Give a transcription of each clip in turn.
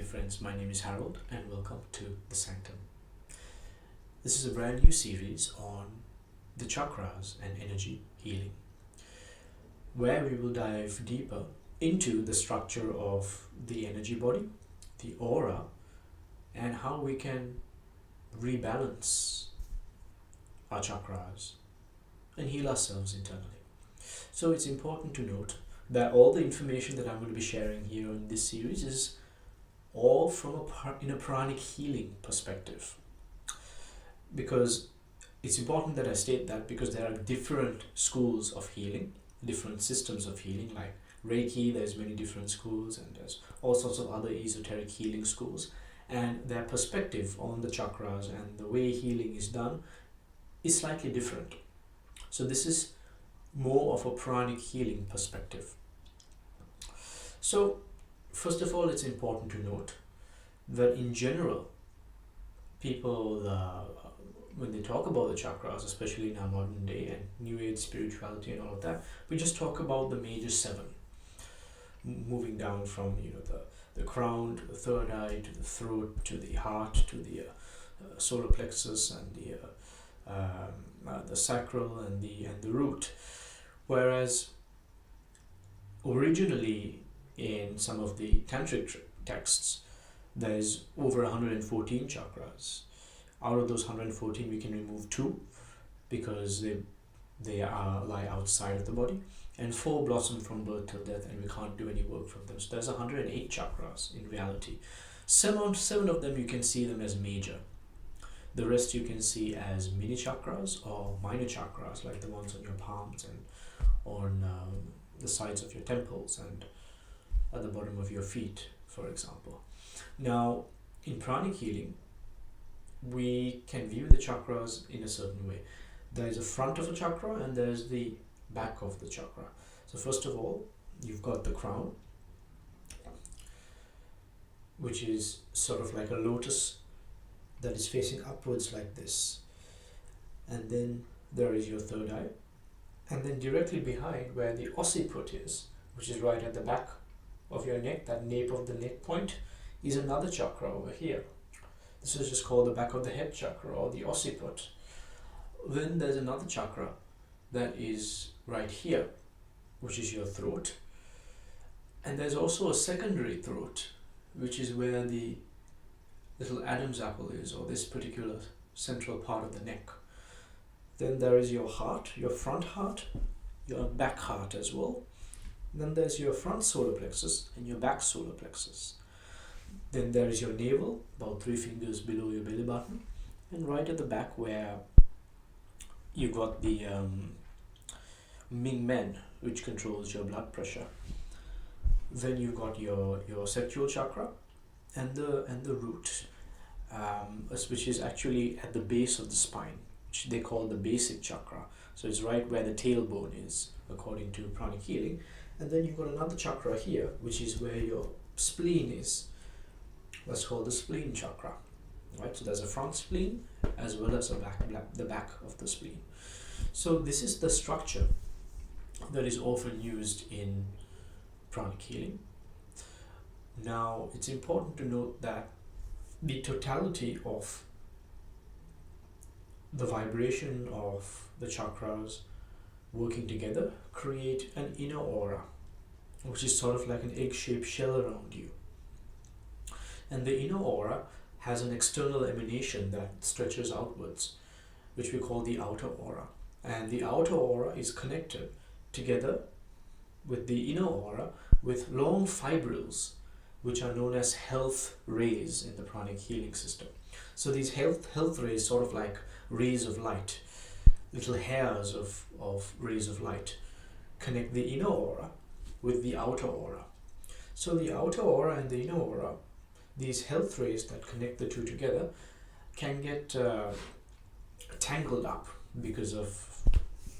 friends, my name is Harold and welcome to The Sanctum. This is a brand new series on the chakras and energy healing, where we will dive deeper into the structure of the energy body, the aura, and how we can rebalance our chakras and heal ourselves internally. So it's important to note that all the information that I'm going to be sharing here in this series is all from in a pranic healing perspective, because it's important that I state that, because there are different schools of healing, different systems of healing. Like Reiki, there's many different schools, and there's all sorts of other esoteric healing schools, and their perspective on the chakras and the way healing is done is slightly different. So this is more of a pranic healing perspective. So first of all, it's important to note that in general, people, when they talk about the chakras, especially in our modern day and New Age spirituality and all of that, we just talk about the major seven, moving down from the crown to the third eye to the throat to the heart to the solar plexus and the sacral and the root. Whereas originally in some of the tantric texts, there's over 114 chakras. Out of those 114, we can remove 2 because they lie outside of the body, and 4 blossom from birth till death, and we can't do any work from them. So there's 108 chakras in reality. 7 of them you can see them as major. The rest you can see as mini chakras or minor chakras, like the ones on your palms and on the sides of your temples and at the bottom of your feet, for example. Now, in pranic healing, we can view the chakras in a certain way. There is a front of a chakra and there's the back of the chakra. So first of all, you've got the crown, which is sort of like a lotus that is facing upwards like this. And then there is your third eye. And then directly behind, where the occiput is, which is right at the back of your neck, that nape of the neck point, is another chakra over here. This is just called the back of the head chakra, or the occiput. Then there's another chakra that is right here, which is your throat. And there's also a secondary throat, which is where the little Adam's apple is, or this particular central part of the neck. Then there is your heart, your front heart, your back heart as well. Then there's your front solar plexus and your back solar plexus. Then there is your navel, about 3 fingers below your belly button, and right at the back where you got the Ming Men, which controls your blood pressure. Then you've got your sexual chakra and the root, which is actually at the base of the spine, which they call the basic chakra. So it's right where the tailbone is, according to pranic healing. And then you've got another chakra here, which is where your spleen is. That's called the spleen chakra. Right? So there's a front spleen as well as the back of the spleen. So this is the structure that is often used in pranic healing. Now, it's important to note that the totality of the vibration of the chakras working together create an inner aura, which is sort of like an egg-shaped shell around you. And the inner aura has an external emanation that stretches outwards, which we call the outer aura. And the outer aura is connected together with the inner aura with long fibrils, which are known as health rays in the pranic healing system. So these health rays, sort of like rays of light, little hairs of rays of light, connect the inner aura with the outer aura. So the outer aura and the inner aura, these health rays that connect the two together, can get tangled up because of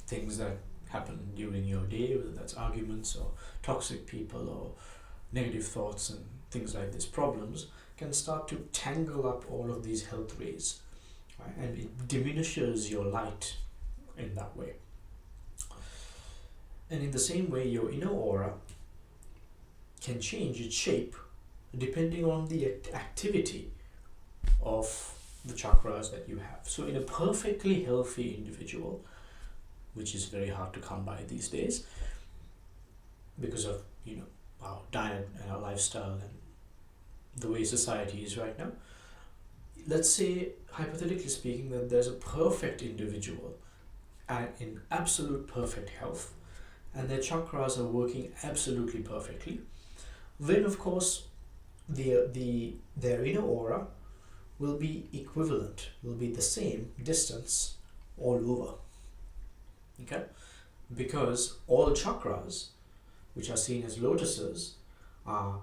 things that happen during your day, whether that's arguments or toxic people or negative thoughts and things like this. Problems can start to tangle up all of these health rays, right? And it diminishes your light in that way. And in the same way, your inner aura can change its shape depending on the activity of the chakras that you have. So in a perfectly healthy individual, which is very hard to come by these days because of our diet and our lifestyle and the way society is right now, let's say, hypothetically speaking, that there's a perfect individual and in absolute perfect health, and their chakras are working absolutely perfectly, then of course their inner aura will be equivalent, will be the same distance all over. Okay? Because all chakras, which are seen as lotuses, are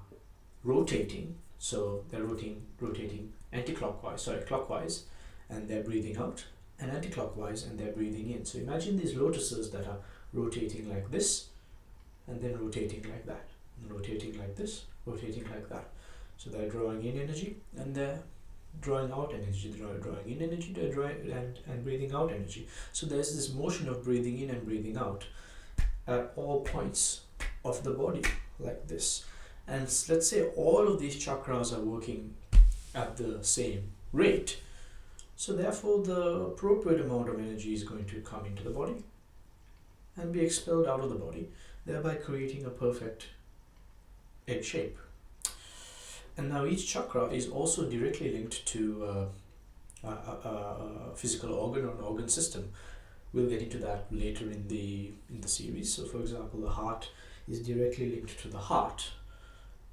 rotating. So they're rotating clockwise, and they're breathing out, and anti-clockwise, and they're breathing in. So imagine these lotuses that are rotating like this, and then rotating like that, and rotating like this, rotating like that. So they're drawing in energy, and they're drawing out energy. They're drawing in energy, they're drawing and breathing out energy. So there's this motion of breathing in and breathing out at all points of the body, like this. And let's say all of these chakras are working at the same rate. So therefore the appropriate amount of energy is going to come into the body and be expelled out of the body, thereby creating a perfect egg shape. And now each chakra is also directly linked to a physical organ or an organ system. We'll get into that later in the series. So for example, the heart is directly linked to the heart,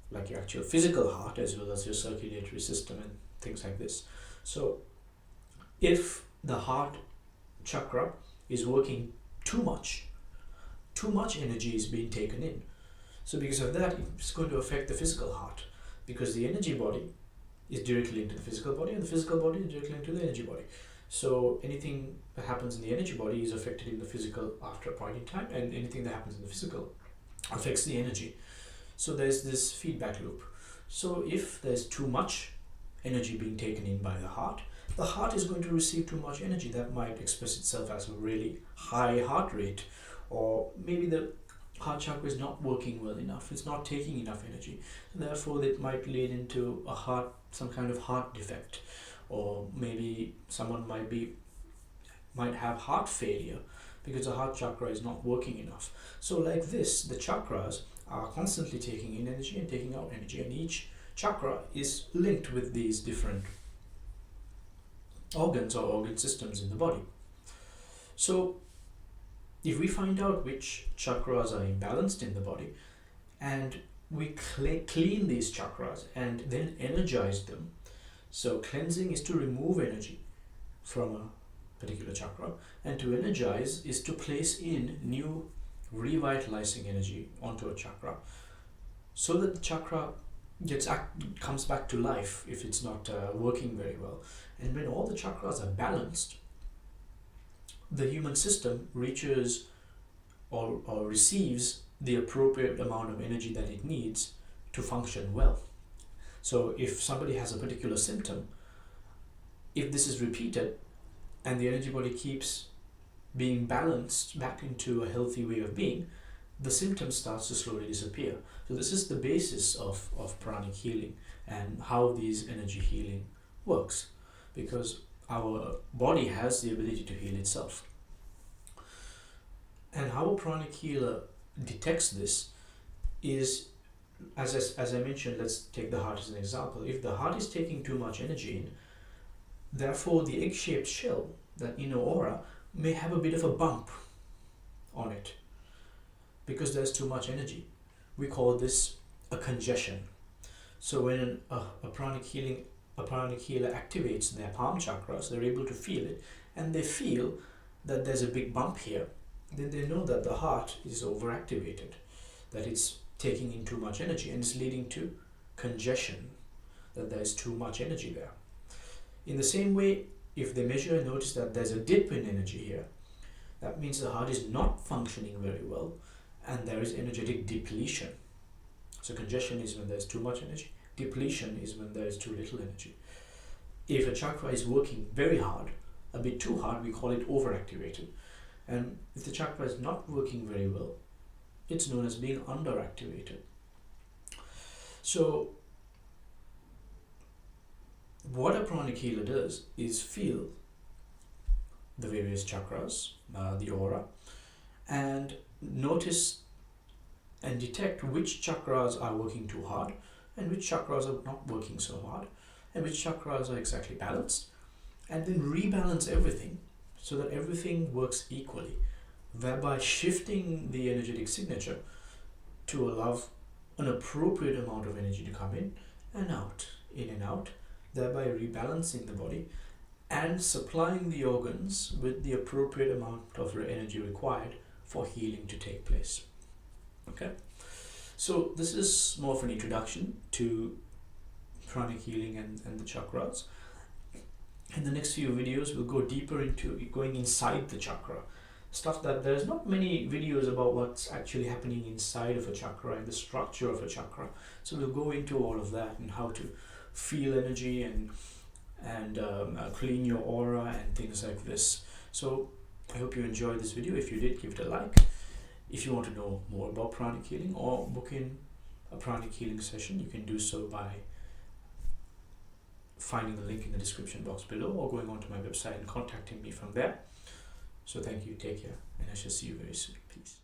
like your actual physical heart, as well as your circulatory system and things like this. So if the heart chakra is working too much energy is being taken in. So because of that, it's going to affect the physical heart, because the energy body is directly linked to the physical body, and the physical body is directly linked to the energy body. So anything that happens in the energy body is affected in the physical after a point in time, and anything that happens in the physical affects the energy. So there's this feedback loop. So if there's too much energy being taken in by the heart is going to receive too much energy. That might express itself as a really high heart rate, or maybe the heart chakra is not working well enough, it's not taking enough energy, therefore it might lead into some kind of heart defect, or maybe someone might have heart failure because the heart chakra is not working enough. So like this, the chakras are constantly taking in energy and taking out energy, and each chakra is linked with these different organs or organ systems in the body. So if we find out which chakras are imbalanced in the body, and we clean these chakras and then energize them. So cleansing is to remove energy from a particular chakra, and to energize is to place in new revitalizing energy onto a chakra, so that the chakra comes back to life if it's not working very well. And when all the chakras are balanced, the human system reaches or receives the appropriate amount of energy that it needs to function well. So if somebody has a particular symptom, if this is repeated and the energy body keeps being balanced back into a healthy way of being, the symptom starts to slowly disappear. So this is the basis of pranic healing and how these energy healing works, because our body has the ability to heal itself. And how a pranic healer detects this is, as I mentioned, let's take the heart as an example. If the heart is taking too much energy in, therefore the egg-shaped shell, that inner aura, may have a bit of a bump on it because there's too much energy. We call this a congestion. So when a pranic healer activates their palm chakras, they're able to feel it, and they feel that there's a big bump here, then they know that the heart is overactivated, that it's taking in too much energy, and it's leading to congestion, that there's too much energy there. In the same way, if they measure and notice that there's a dip in energy here, that means the heart is not functioning very well, and there is energetic depletion. So congestion is when there's too much energy, depletion is when there is too little energy. If a chakra is working very hard, a bit too hard, we call it overactivated. And if the chakra is not working very well, it's known as being underactivated. So what a pranic healer does is feel the various chakras, the aura, and notice and detect which chakras are working too hard and which chakras are not working so hard and which chakras are exactly balanced, and then rebalance everything so that everything works equally, thereby shifting the energetic signature to allow an appropriate amount of energy to come in and out, thereby rebalancing the body and supplying the organs with the appropriate amount of energy required for healing to take place. Okay, so this is more of an introduction to pranic healing and the chakras. In the next few videos, we'll go deeper into going inside the chakra. Stuff that there's not many videos about what's actually happening inside of a chakra and the structure of a chakra. So we'll go into all of that and how to feel energy and clean your aura and things like this. So I hope you enjoyed this video. If you did, give it a like. If you want to know more about pranic healing or book in a pranic healing session, you can do so by finding the link in the description box below or going onto my website and contacting me from there. So thank you, take care, and I shall see you very soon. Peace.